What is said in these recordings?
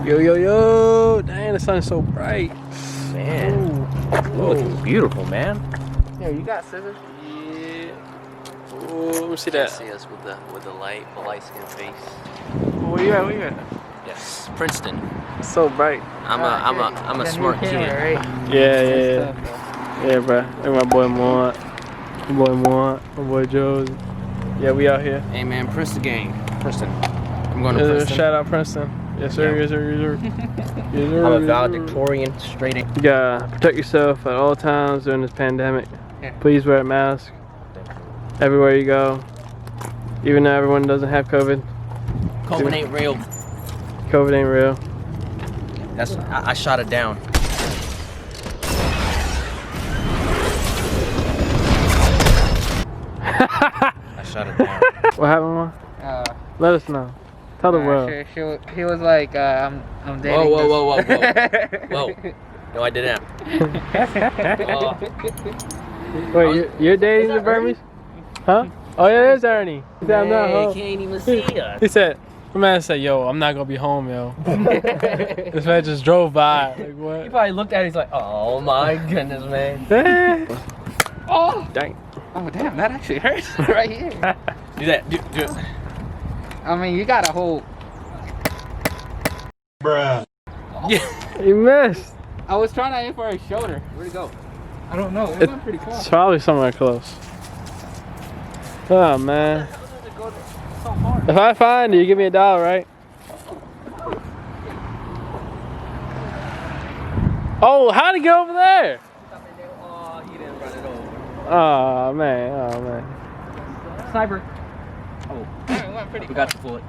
Yo, yo, yo. Dang, the sun's so bright. Man. Ooh, looking beautiful, man. Yo, you got scissors? Yeah. Oh, let me see that. See us with the light skin face. Where you at? Where you at? Yes, Princeton. It's so bright. I'm a smart kid. Right? Yeah. Yeah, bro. Look at my boy Mont. My boy Joe. Yeah, we out here. Hey man, Princeton gang. Princeton. I'm going to Princeton. Shout out Princeton. Yes sir, yes sir, yes sir. Yes, sir. I'm a valedictorian, straight A. You gotta protect yourself at all times during this pandemic. Yeah. Please wear a mask everywhere you go. Even though everyone doesn't have COVID. COVID ain't real. COVID ain't real. That's I shot it down. I shot it down. What happened, man? Let us know. Tell the world. He was like, I'm dating. Whoa. No, I didn't. Oh. Wait, you're dating the Burmese? Huh? Oh yeah, there's Ernie. He said, I'm not home. He can't even see us. He said, my man said, yo, I'm not gonna be home, yo. This man just drove by. Like, what? He probably looked at it, he's like, oh my goodness, man. Oh! Dang. Oh, damn, that actually hurts right here. Do that. Do it. I mean, you got a whole... Bruh. Yeah. You missed. I was trying to aim for his shoulder. Where'd it go? I don't know. It went pretty close. It's probably somewhere close. Oh, man. If I find you, give me $1, right? Oh, how'd he get over there? Oh, he didn't run it over. Oh, man. Sniper. Oh, it went pretty We got the foot.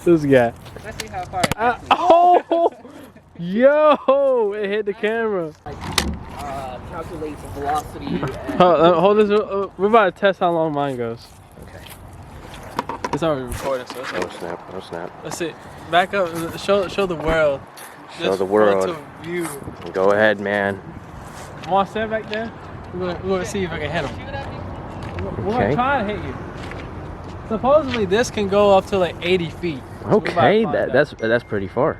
This guy. Let's see how far it Oh! Yo! It hit the camera. Calculates the velocity. And... Hold this. We're about to test how long mine goes. Okay. It's already recording, so it's Oh snap! Oh snap! let's see. Back up. Show the world. Show the world. To view. Go ahead, man. Come on, stand back there. We're gonna see if I can hit him. We're Okay. gonna try to hit you. Supposedly this can go up to like 80 feet. So Okay, that's pretty far.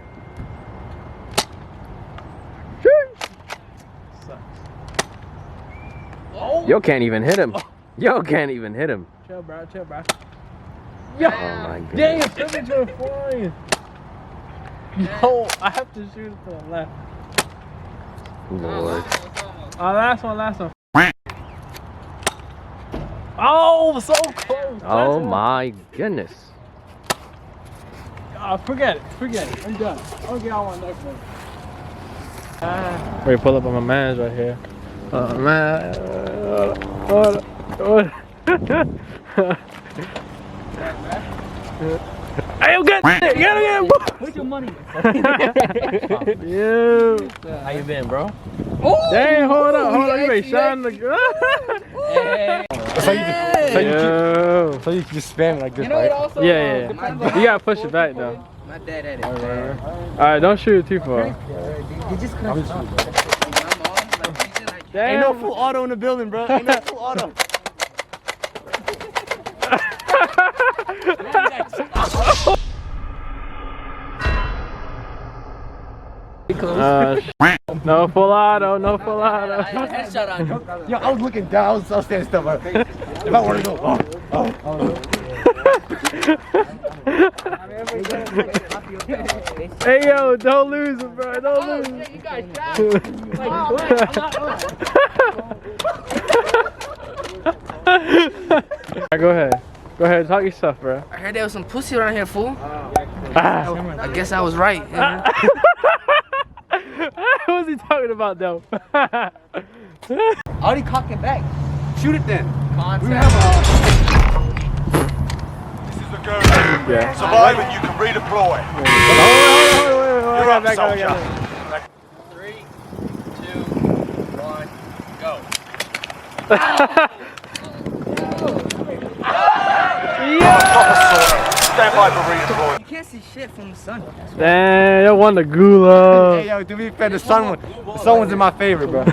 Oh. Yo can't even hit him. Yo can't even hit him. Chill, bro. Chill, bro. Oh my goodness. Dang, it's temperature flying. Yo, I have to shoot it to the left. Lord. Last one. Oh, so close. Oh my goodness. Forget it. I'm done. I'll get on one next one. Ready to pull up on my man's right here. Oh man. Hey, you got it. You gotta get it. Where's your money? Yeah. How you been, bro? Oh! Dang, hold up. You ain't shining the gun. Hey. So you can just spam it like this, You know, right? it also Yeah. depends You on gotta push it back though. my dad had it. Alright, don't shoot it too far. He just couldn't stop. My mom, like, she did like... Damn. Ain't no full auto in the building, bro. Ain't no full auto. No full auto. Headshot on you. Yo, I was looking down. I was standing still, bro. If I were to go, Hey yo, don't lose it, bro. Don't lose it. You guys shot. Alright, go ahead, talk your stuff, bro. I heard there was some pussy around here, fool. Ah. I guess I was right. What was he talking about, though? already cock it back. Shoot it then. Contact. This is the go. Yeah. Survive and you can redeploy. Hold You're on. up, soldier. 3, 2, 1, go. Stand by for redeploy. You can't see shit from the sun. Damn, you won the gulag. Hey, yo, to be fair, the sun was in my favor, bro.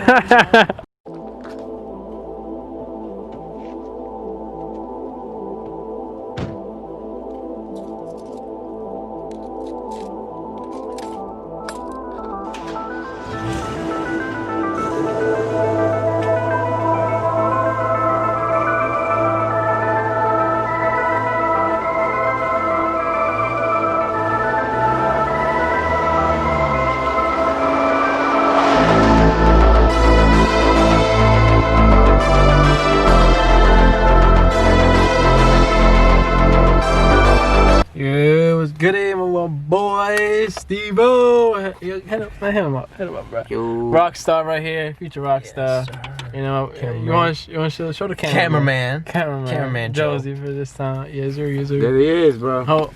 Yeah, what's good, my little boy, Steve-O. Hit him up, bro. Yo. Rockstar right here, future rockstar. Yes, you know, you want to show the Cameraman. Cameraman Josie for this time. Yes, sir, yes, sir. There he is, bro. Hold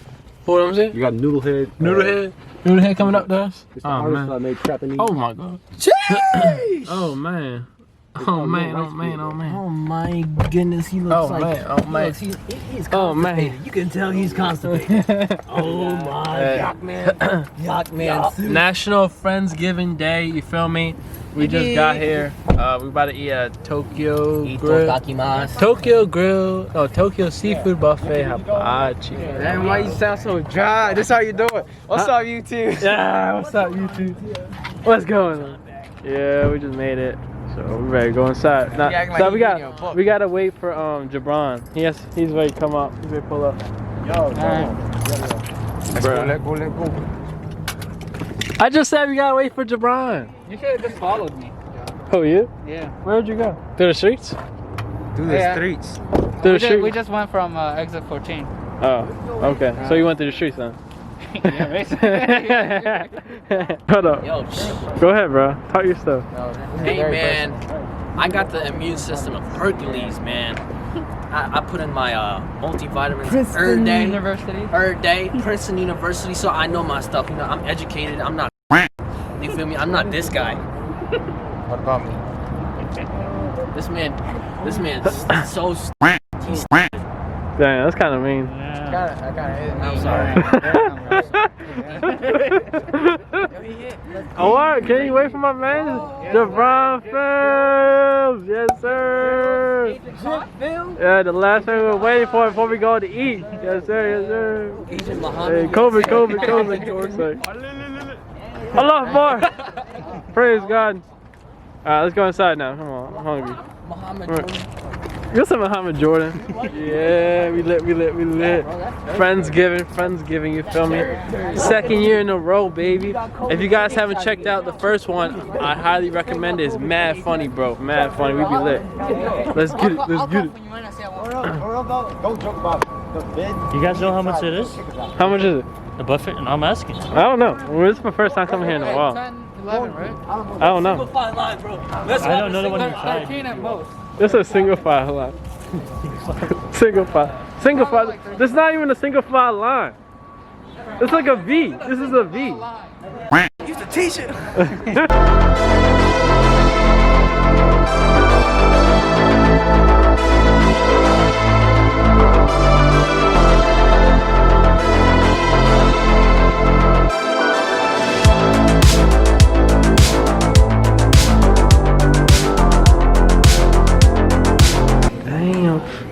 on a second. You got noodle head. Noodle head coming up to us. It's the artist I made Japanese. Oh my god. Jeez! Oh man. Oh man. Oh my goodness, he looks he's constipated. You can tell he's constipated. Oh my, Yachtman. National Friendsgiving Day, you feel me? We just got here. We about to eat a Tokyo Tokyo seafood buffet. Hibachi. Man, why you sound so dry? This how you doing? What's up, YouTube? Yeah, what's up, YouTube? What's going on? Yeah, we just made it. So we're ready to go inside. Now, so we gotta wait for Jabron. He's ready to come up. He's ready to pull up. Yo, let go. I just said we gotta wait for Jabron. You should have just followed me. Oh, you? Yeah. Where'd you go? Through the streets? Through the streets. Through the streets? We just went from exit 14. Oh, okay. So you went through the streets then? Yeah, basically. Hold up. Yo, go ahead, bro. Talk your stuff. hey man, I got the immune system of Hercules, man. I put in my multivitamins Princeton University. every day, Princeton University, so I know my stuff. You know, I'm educated. I'm not. You feel me? I'm not this guy. What about me? This man is so. He's Dang, that's kind of mean. I'm sorry. Alright, can you wait for my man? Jabron Films! Yes, sir! Yeah, the last thing we were waiting for before we go to eat. Yes, sir, Agent Hey, Muhammad. COVID. Allah Akbar! Praise God. Alright, let's go inside now. Come on, I'm hungry. Muhammad. You're some Muhammad Jordan. Yeah, we lit. Friendsgiving, you feel me? Second year in a row, baby. If you guys haven't checked out the first one, I highly recommend it. It's mad funny, bro. Mad funny. We be lit. Let's get it. Don't joke about the bed. You guys know how much it is? How much is it? The buffet? And I'm asking. I don't know. Well, this is my first time coming here in a while. 10, 11, right? I don't know. Fine line, bro. I don't know the one inside. 13 at most. This is a single file line. Single file. This is not even a single file line. It's like a V. This is a V. Use the t-shirt.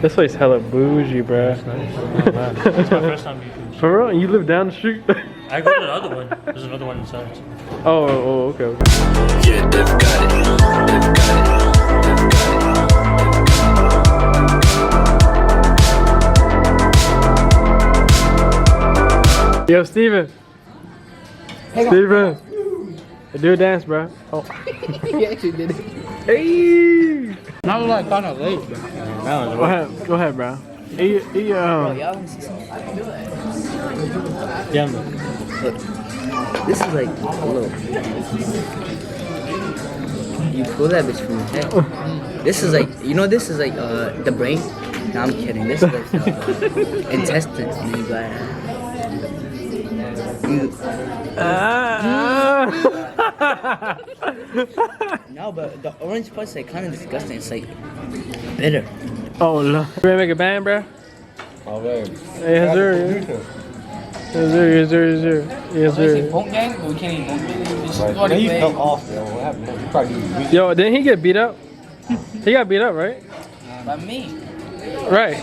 This place hella bougie, bruh. It's my first time eating. For real? And you live down the street? I go to the other one. There's another one inside. Oh, okay. Yeah, they've got it. Yo, Steven. Steven. Do a dance, bro. Oh. He actually did it. Hey. I was like kind of late, bro. Go ahead, bro. Yeah, man. This is like a little. You pull that bitch from the head. This is like, you know, this is like the brain. No, I'm kidding. This is like intestines. And you got. No, but the orange part's like kind of disgusting. It's like bitter. Oh, no. You ready to make a band, bro? Oh, man. Yes, sir. Yes, sir. Boat gang, but we can't eat boat. Right. You fell off, yo. What happened? You probably Yo, didn't he get beat up? He got beat up, right? By me. Right.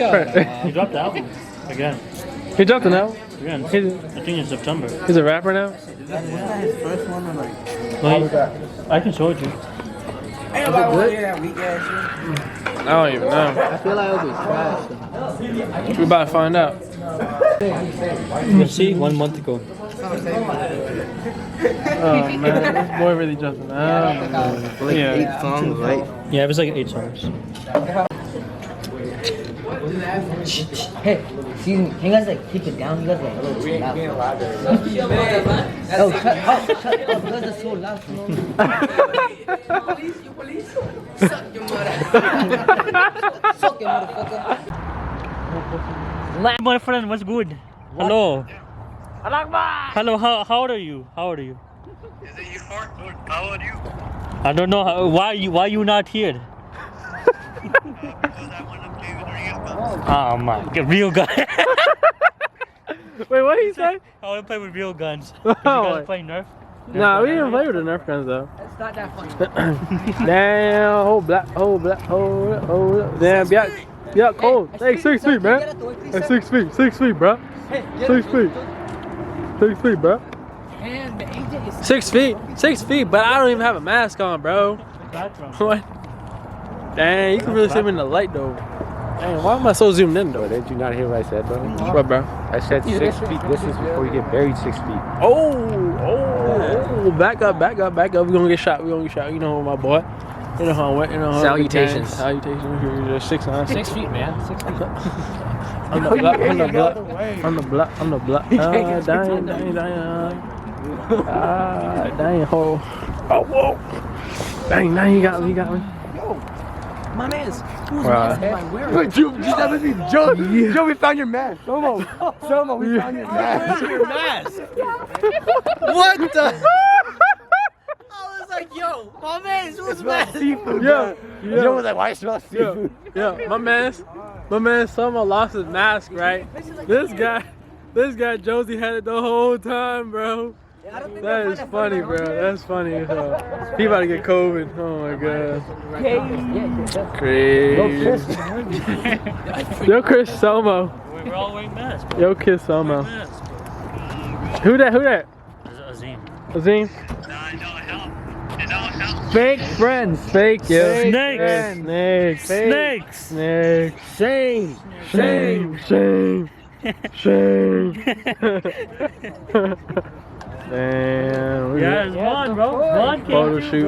He dropped the album again. He dropped it now? Again. I think in September. He's a rapper now? Isn't that his first one or like? Like, I can show it to you. Everybody want to hear that weak ass I don't even know. shit? I feel like it'll be trash though. We about to find out. You see, 1 month ago. Oh man, this boy really jumping out. Like Yeah. 8 songs, right? Yeah, it was like 8 songs. Hey, Excuse me, can you guys like keep it down? You guys like a little too loud. Oh, shut up, you guys are so loud. You police? Suck your mother. Suck your motherfucker. My friend, what's good? Hello. Hello, how old are you? How old are you? Is it you, Fort? How old are you? I don't know. Why you not here? Because I want to play with real guns. Oh my god, real gun. Wait, what did he say? I want to play with real guns. Oh. You guys play Nerf? Nah, we didn't play with the Nerf guns though. It's not that funny. Damn, hold black. Damn, yeah, cold. Hey, 6 feet, man. Hey, 6 feet, 6 feet, bro. 6 feet. 6 feet, bro. 6 feet, 6 feet, but I don't even have a mask on, bro. What? Dang, you can really see me in the light though. Dang, why am I so zoomed in though? Did you not hear what I said, bro? What, bro? I said 6 feet distance before you get buried 6 feet. Oh, back up. We're gonna get shot. You know my boy. You know how I went. You know how Salutations. Salutations. You're 6'9". 6 feet, man. 6 feet. On the block. Dang, ho. Oh, whoa. Dang, now you got me. My man's. Who's Right. Joe, we found your mask. Somo, we found your mask. Where's your mask? What the? I was like, yo, my man's. Who's mask? Seafood. Yeah. Joe was like, why smell seafood? Yeah, my man Somo lost his mask, right? This guy, Josie had it the whole time, bro. That is funny, bro. That's funny as hell. He about to get COVID. Oh my god. Crazy. Yo, Chris Somo. We're all wearing masks, bro. Yo, Chris Somo. Masks. Who that? Azim. Azim. Fake friends. Fake, yo. Snakes. Snakes. Shame. Damn. Yeah, it's fun, bro. Fun. Photo shoot. You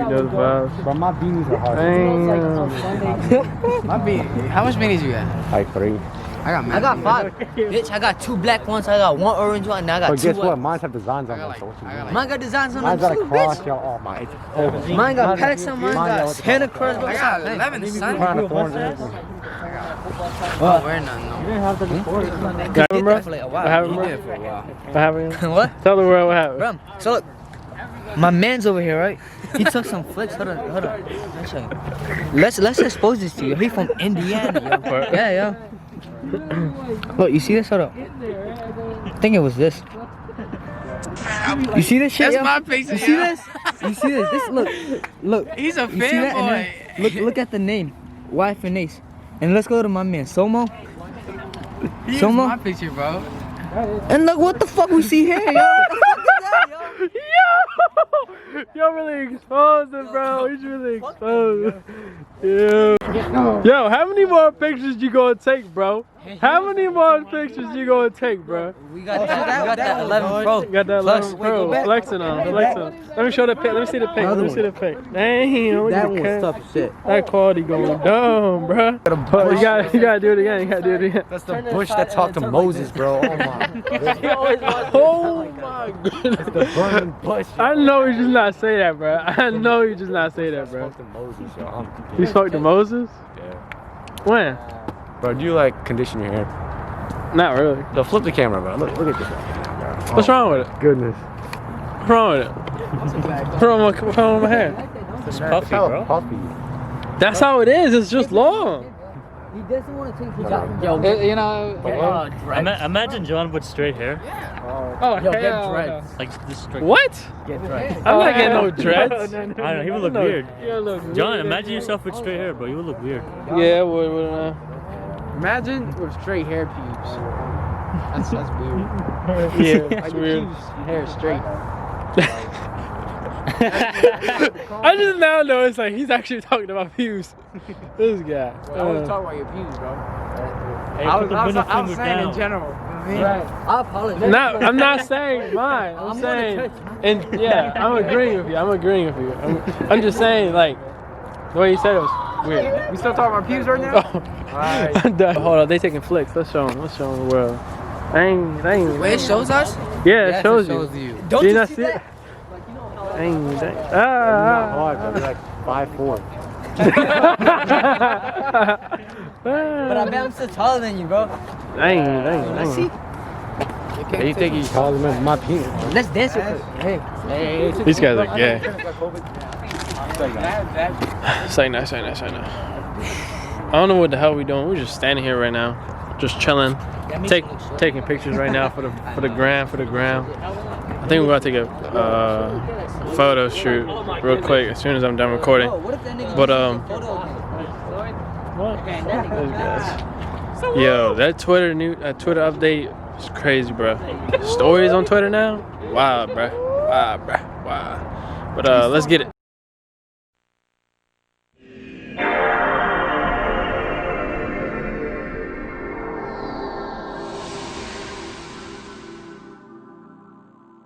know the vibes. But my beanies are hard. Damn. My beanie. How much beanies you got? Like 3. I got 5. Bitch, I got 2 black ones, I got 1 orange one, and I got 2 But guess white. what? Mine have designs on them. So Mine got designs on them Mine's got a too, cross, bitch. yo. Oh my. Mine got Pax on mine, Mine got got what the Santa fuck? Cruz. I got 11, son. Crown of thorns and everything. Oh, we're none, no. Got him, bro? For like a What while. happened, bro? Yeah, for a while. What happened? What? Tell the world what happened. Bro, so look, my man's over here, right? He took some flicks. Hold on. Let me show you. Let's expose this to you. He from Indiana, yo. Yeah. Look, you see this? Hold up. I think it was this. You see this shit? That's yo? my picture. You see this? You see this? This look. He's a You see that? And fanboy. then look at the name, wife and Ace. And let's go to my man Somo. He's Somo? my picture, bro. And look what the fuck we see here, yo. What the fuck is that, yo? Yo, really exposed it, bro. He's really exposed. Yo, how many more pictures you gonna take, bro? How many more pictures you gonna take, bro? We got that 11 Pro. You got that Plus, 11 Pro. Flexing on. Let me show the pic. Let me see the pic. Damn, look That at one's tough as shit. that quality going dumb, bro. But you gotta do it again. That's the bush that talked to Moses, bro. Oh my. Oh my goodness. The burning bush. I know you just not say that, bro. I know you just not say that, bro. Talked to Moses, yo. You spoke to Moses? Yeah. When? Bro, do you like condition your hair? Not really. No, flip the camera, bro. Look at this. What's wrong with it? Goodness. What's wrong with it? What's wrong with my hair? It's puffy, bro. Puffy. That's how it is. It's just long. He doesn't want to take his job. You know, Imagine John with straight hair. Oh, yo, get hell dreads. Like this straight. What? Get dreads. I'm not getting no dreads. I don't know, he would look weird. John, imagine yourself with straight hair, bro. You would look weird. Yeah, wouldn't Imagine with straight hair pubes. That's weird. I? Yeah, Like it's your weird. pubes, hair straight. I just now know it's like he's actually talking about views. This guy. I was talking about your pubes, bro. Hey, I put the middle was finger saying down. in general. Right. I apologize. I'm not saying mine. I'm saying, and yeah, I'm agreeing with you. I'm just saying, like, the way you said it was Wait, we still talking about pews right now? Hold on, they taking flicks. Let's show them. Let's show them the world. Dang. Wait, it shows us? Yeah, it Yes, shows it you. shows you. Did Don't you you not see see that? it? Dang. Not Ah. hard, but like 5'4". But I bet I'm still taller than you, bro. Dang. See? Hey, you think he's taller than my penis? Let's dance with Hey. These guys are gay. Say no. I don't know what the hell we doing. We're just standing here right now, just chilling, taking pictures right now for the gram. I think we're gonna take a photo shoot real quick as soon as I'm done recording. But what? Those guys. Yo, that Twitter update is crazy, bro. Stories on Twitter now? Wow, bro. Wow. But let's get it.